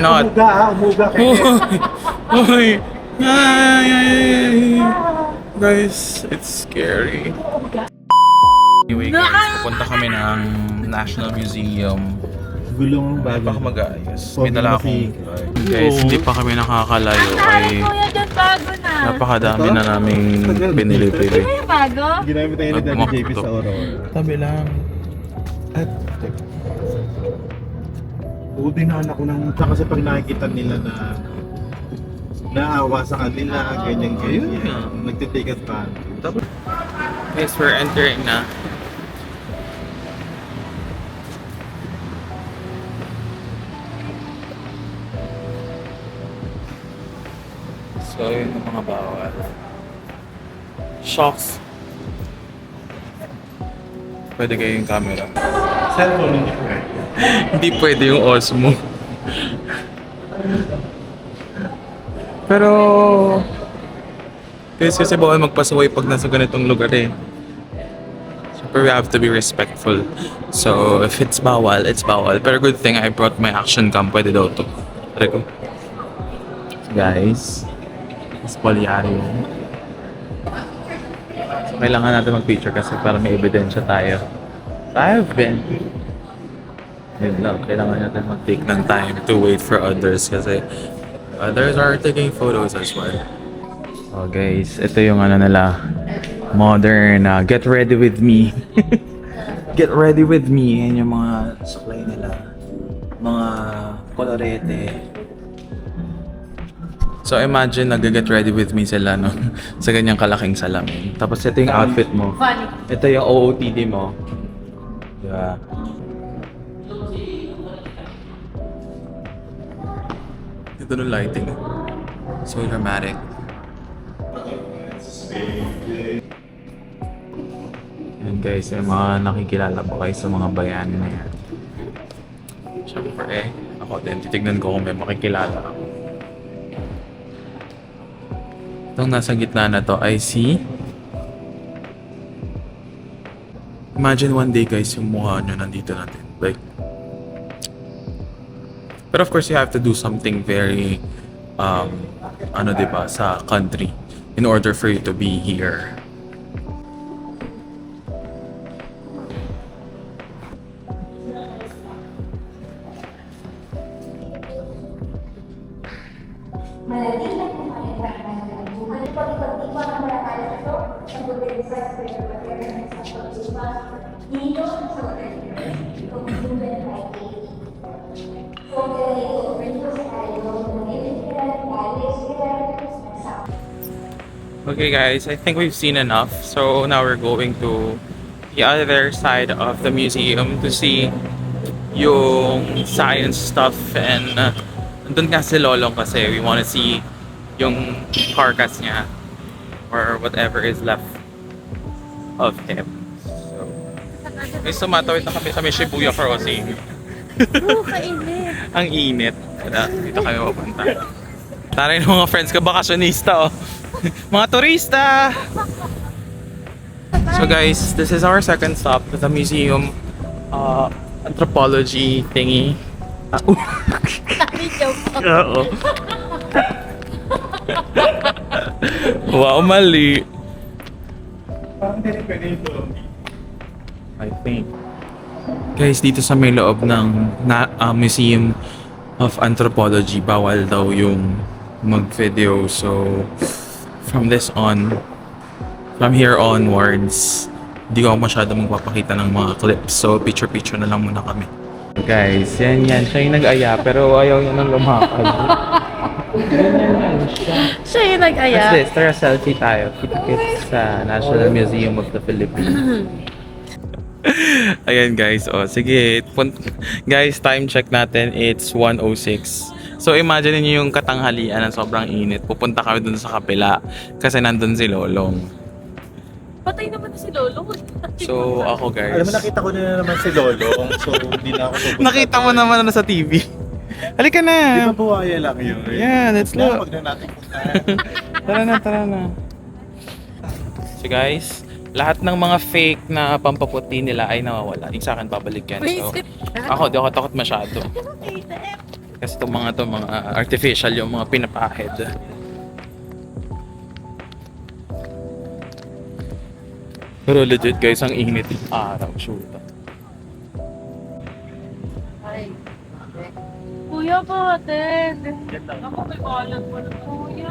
Not. Umuga kayo. Uy! Ay! Guys, it's scary. Anyway guys, pupunta kami ng National Museum. Gulong bago. Baka mag-aayos. May dala akong... Guys, hindi pa kami nakakalayo ay napakadami na naming pinili-pili. Bago? Ginamit tayo ni Daddy JP sa Aurora. Tabi lang. At udinaan ako ng kasi pag nakikita nila na naawa sa kanila, ganyan-ganyan. Nagtitake advantage. Guys, we're entering na. So, yun ang mga bawal. Shocks. Pwede kayo yung camera. Cellphone hindi pwede. Hindi pwede yung Osmo. Pero... kasi bawal magpasuway pag nasa ganitong lugar eh. So we have to be respectful. So if it's bawal, it's bawal. Pero good thing I brought my action cam. Pwede daw to. Try ko. So guys, is Polyari yun. So kailangan natin mag-picture kasi para may ebidensya tayo. I've been. Yun lang, kailangan natin mag-take ng time to wait for others kasi others are taking photos as well. Oh guys, ito yung ano nila, modern, get ready with me. Get ready with me. Yan yung mga supply nila, mga kolorete. So imagine nag-get ready with me sila no, sa ganyang kalaking salamin. Tapos ito yung outfit mo. Ito yung OOTD mo. Diba? Ito ng lighting. So dramatic. Yan guys, yung mga nakikilala ko kayo sa mga bayani na yan. Siyempre, ako din, titignan ko kung may makikilala ako. Itong nasa gitna na to ay si... Imagine one day guys, yung mukha nyo nandito natin. Like... But of course, you have to do something very... ano diba, sa country in order for you to be here. Okay guys, I think we've seen enough. So now we're going to the other side of the museum to see yung science stuff and nandun nga si Lolong kasi we want to see yung carcass niya or whatever is left of him. So, guys, sumatawid na kami sa may Shibuya Crossing. Kainit. Ang init. Kaya dito kayo papunta. Taray ng mga friends ko, bakasyonista oh. Mga turista! So guys, this is our second stop to the museum anthropology thingy. Oo. Wow, mali. Parang hindi pwede ito. I think. Guys, dito sa may loob ng Museum of Anthropology, bawal daw yung mag-video. So, from here onwards, hindi ko masyado magpapakita ng mga clips. So, picture-picture na lang muna kami. Guys, yan. Siya yung nag-aya, pero ayaw niya nang lumakad. Yan siya. Siya yung nag-aya. What's this? Tara, selfie tayo. Kita-kits sa National Museum of the Philippines. Ayan guys, sige. Guys, time check natin, it's 1:06. So imagine niyo yung katanghalian na sobrang init. Pupunta kami dun sa kapila kasi nandun si Lolong. Patay naman si Lolo. So ako guys. Alam mo, nakita ko na naman si Lolong, so hindi na ako pupunta. Nakita mo naman na sa TV. Halika Di na. ba buhaya lang yun? Yeah, let's go. Huwag na natin puntahan. Tara na. So guys, lahat ng mga fake na pampaputi nila ay nawawala. Yung sa akin babalik yan. So, ako, di ako takot masyado. Kasi itong mga artificial yung mga pinapahid. Pero legit guys, ang init yung araw. Shoot. Ay. Kuya po, atin. Ako may balag mo na. Kuya.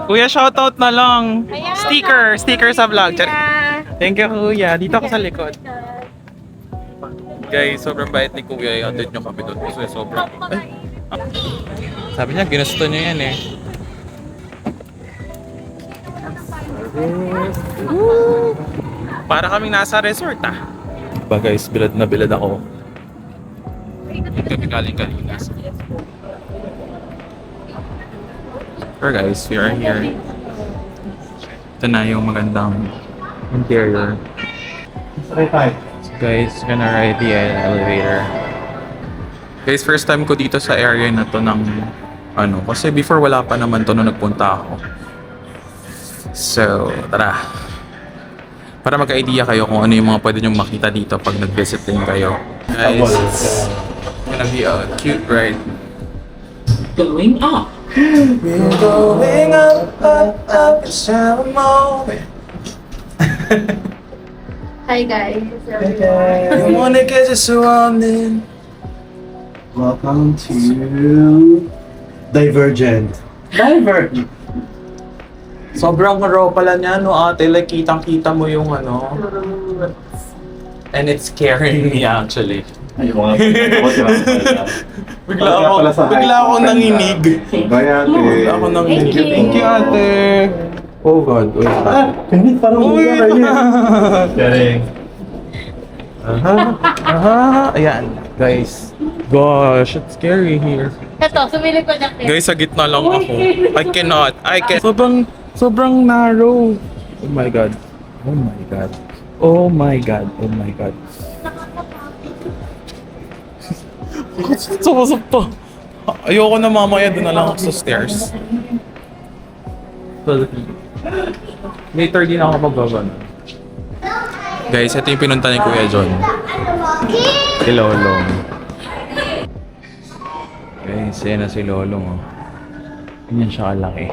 Kuya, shoutout na lang. Ayan. Sticker sa vlog. Kuya. Thank you, Kuya. Dito ako sa likod. Guys, sobrang bait ni Kuya. I-update nyo kami doon. Kasi sobrang... Ay. Sabi niya, ginusto niya yan eh. Para kaming nasa resort ah. Diba guys, bilad na bilad ako. Yung kami galing kanina. Sure guys, we are here. Ito na yung magandang interior. Sakay tayo. So guys, gonna ride the elevator. Guys, first time ko dito sa area na to ng ano, kasi before wala pa naman to nung nagpunta ako. So, tara. Para magka-idea kayo kung ano yung mga pwede nyong makita dito pag nag-visit din kayo. Guys, it's gonna be a cute ride. Going up. We're going up, up, up, it's a moment. Hi guys. I wanna get you surrounded. Welcome to Divergent. Divergent. Sobrang raw pala niya, no ate? Like, kitang-kita mo yung ano. And it's scaring me actually. Ayun nga. Bigla ako nanginig. Bye ate. Bigla ako nanginig. Thank you. Thank you, ate. Oh God, wait. Hindi, parang Uy! umiga kayo. Galing. Ayan, guys. Gosh, it's scary here. Ito, sumilip ko na. Guys, sa gitna lang ako. I cannot. Sobrang narrow. Oh my God. Oh my God. Oh my God. Oh my God. Sumusok to. Ayoko na mamaya, doon na lang ako sa stairs. Later din ako magbaba. Guys, ito yung pinunta ni Kuya John. Si Lolong. Guys, yan na si Lolong. Oh. Ganyan siya kalaki.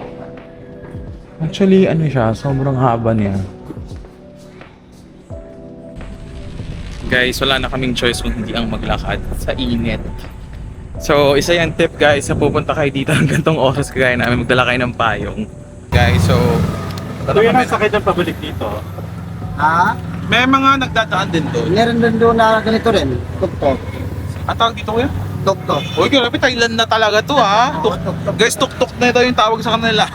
Actually, ano siya, sobrang haba niya. Guys, wala na kaming choice kung hindi ang maglakad sa init. So, isa yung tip guys, sa pupunta kayo dito hanggang tong oras kagaya namin, magdala kayo ng payong. Guys, so... Kuya, nasakay ng pabalik dito. Ha? May mga nagdadaan din doon. Meron din doon na ganito rin. Tuk-tuk. Ang tawag dito kuya? Tuk-tuk. Uy, grabe, Thailand na talaga to ha. Tuk-tuk. Guys, tuk-tuk na ito yung tawag sa kanila.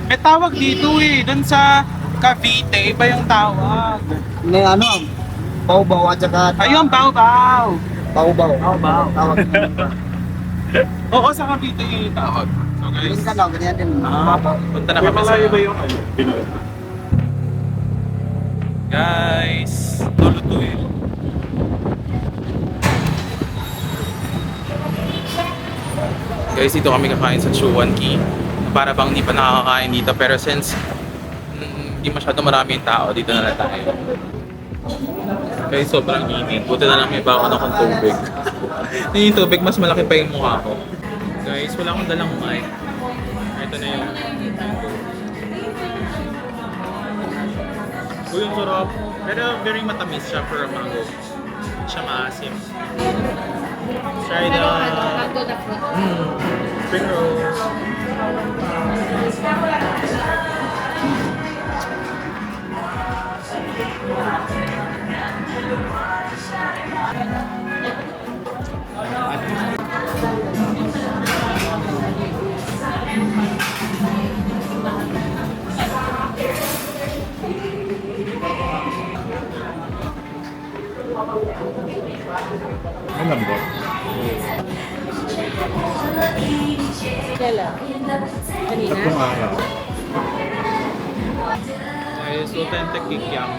May tawag dito eh, doon sa Cavite, iba yung tawag. May ano, baw-baw at saka... Ayun, baw-baw. Baw-baw. Baw-baw. Tawag. Oo, sa Cavite yung tawag. So guys, Minsan lang, ganyan din. punta na kami sa... yung ano? Pinoy. Guys, Lulutuin. Guys, dito kami kakain sa Chuan Key. Para bang hindi pa nakakakain dito, pero since hindi masyado marami yung tao, dito na lang tayo. Guys, sobrang init. Buti na lang may bako na akong tubig. Yung tubig, mas malaki pa yung mukha ko. Guys, wala akong dalang mic. Ito na yung... Uy, yung sarap. Pero very matamis siya for a mango. Hindi siya maasim. Try the... Mango na fruit. Spring rolls. Ang lambot. Kailan? Kanina? Itong araw. Guys, authentic kikiam.